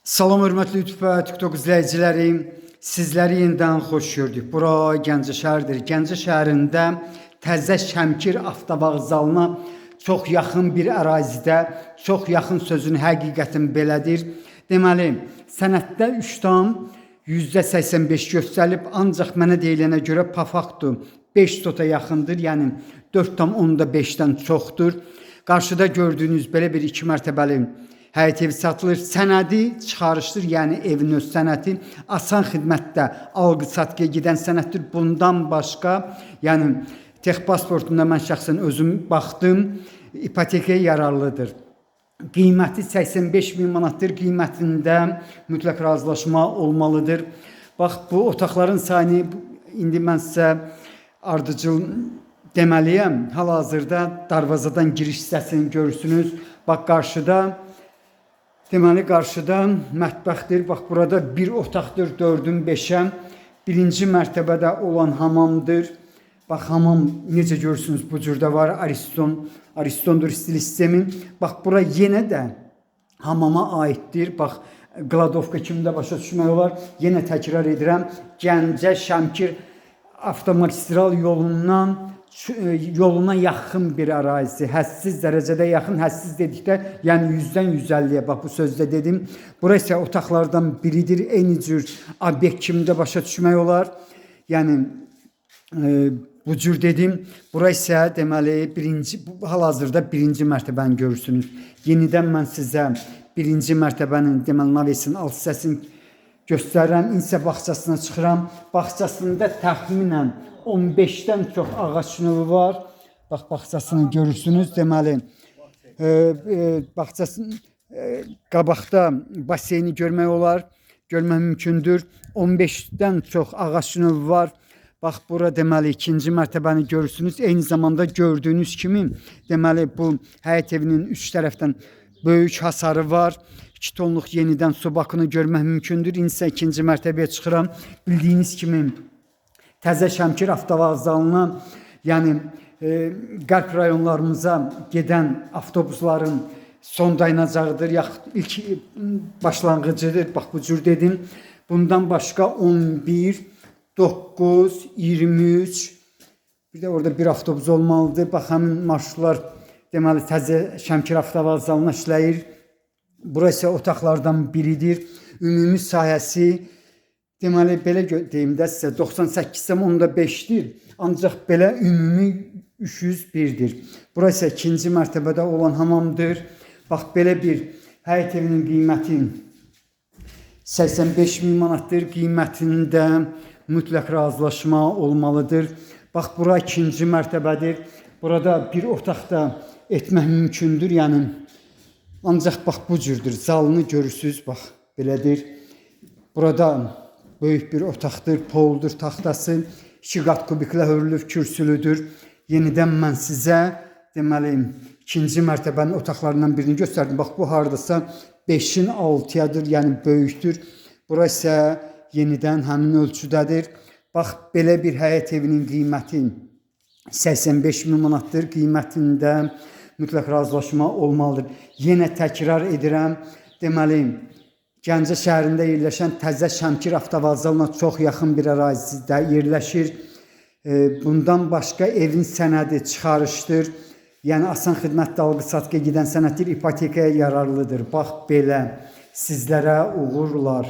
Salam hörmətli YouTube və TikTok izləyiciləri, sizləri yenidən xoş gördük. Bura Gəncə şəhəridir. Gəncə şəhərində Təzə Şəmkir avtovağzalına çox yaxın bir ərazidə, çox yaxın sözün həqiqətin belədir. Deməli, sənəddə 3,85 göstərilib, ancaq mənə deyilənə görə pafaktur 5 sota yaxındır, yəni 4,5-dən çoxdur. Qarşıda gördüyünüz belə bir 2 mərtəbəli həyət evi satılır. Sənədi çıxarışdır, yəni evin öz sənədi. Asan xidmətdə alqı-satqıya gedən sənəddir. Bundan başqa, yəni texpasportunda mən şəxsən özüm baxdım, ipotekaya yararlıdır. Qiyməti 85.000 manatdır. Qiymətində mütləq razılaşma olmalıdır. Bax, bu otaqların sayını indi mən sizə ardıcıl deməliyəm. Hal-hazırda darvazadan giriş hissəsini görürsünüz. Bax, qarşıda deməli, qarşıda mətbəxdir. Bax, burada bir otaqdır, 4-ün 5-ə. Birinci mərtəbədə olan hamamdır. Bax, hamam necə görürsünüz, bu cürdə var. Aristondur stil sistemi. Bax, bura yenə də hamama aiddir. Bax, Qladovka kimi də başa düşmək olar. Yenə təkrar edirəm. Gəncə Şəmkir avtomagistral yoluna yaxın bir ərazi, hədsiz dərəcədə yaxın, hədsiz dedikdə, yəni 100-dən 150-yə, bax bu sözdə dedim. Bura isə otaqlardan biridir, eyni cür obyekt kimi də başa düşmək olar. Yəni, bu cür dedim. Bura isə deməli, hal-hazırda birinci mərtəbəni görürsünüz. Yenidən mən sizə birinci mərtəbənin, deməli, navesin alt hissəsini göstərirəm. İnsə bağçasına çıxıram. Bağçasında təxminən 15-dən çox ağac növü var. Bax, bağçasını görürsünüz. Deməli, bağçasının qabaqda baseyni görmək olar, görmək mümkündür. 15-dən çox ağac növü var. Bax, bura deməli ikinci mərtəbəni görürsünüz. Eyni zamanda gördüyünüz kimi, deməli, bu həyət evinin üç tərəfdən böyük hasarı var. 2 tonluq yenidən su bakını görmək mümkündür. İnsə ikinci mərtəbəyə çıxıram. Bildiyiniz kimi Təzə Şəmkir avtovağzalına, yəni qərb rayonlarımıza gedən avtobusların son dayanacağıdır, yaxud ilk başlanğıcıdır. Bax, bu cür dedim. Bundan başqa 11, 9, 23, bir də orada bir avtobus olmalıdır. Bax, həmin marşrutlar deməli Təzə Şəmkir avtovağzalına işləyir. Burası otaqlardan biridir. Ümumi sahəsi deməli, belə deyim də sizə 98,5-dir. Ancaq belə ümumi 301-dir. Burası ikinci mərtəbədə olan hamamdır. Bax, belə bir həyət evinin qiyməti 85.000 manatdır. Qiymətində mütləq razılaşma olmalıdır. Bax, bura ikinci mərtəbədir. Burada bir otaqda etmək mümkündür. Yəni, ancaq bax, bu cürdür. Zalını görürsünüz, bax, belədir. Burada böyük bir otaqdır, poldur, taxtası, 2 qat kubiklə hörülür, kürsülüdür. Yenidən mən sizə, deməli, ikinci mərtəbənin otaqlarından birini göstərdim. Bax, bu haradasa 5-in 6-yadır, yəni böyükdür. Bura isə yenidən həmin ölçüdədir. Bax, belə bir həyət evinin qiyməti 85.000 manatdır. Qiymətində mütləq razılaşma olmalıdır. Yenə təkrar edirəm, deməli, Gəncə şəhərində yerləşən Təzə Şəmkir avtovağzalına çox yaxın bir ərazidə yerləşir. Bundan başqa evin sənədi çıxarışdır. Yəni, asan xidmətdə alqı-satqıya gedən sənəddir, ipotekaya yararlıdır. Bax, belə sizlərə uğurlar.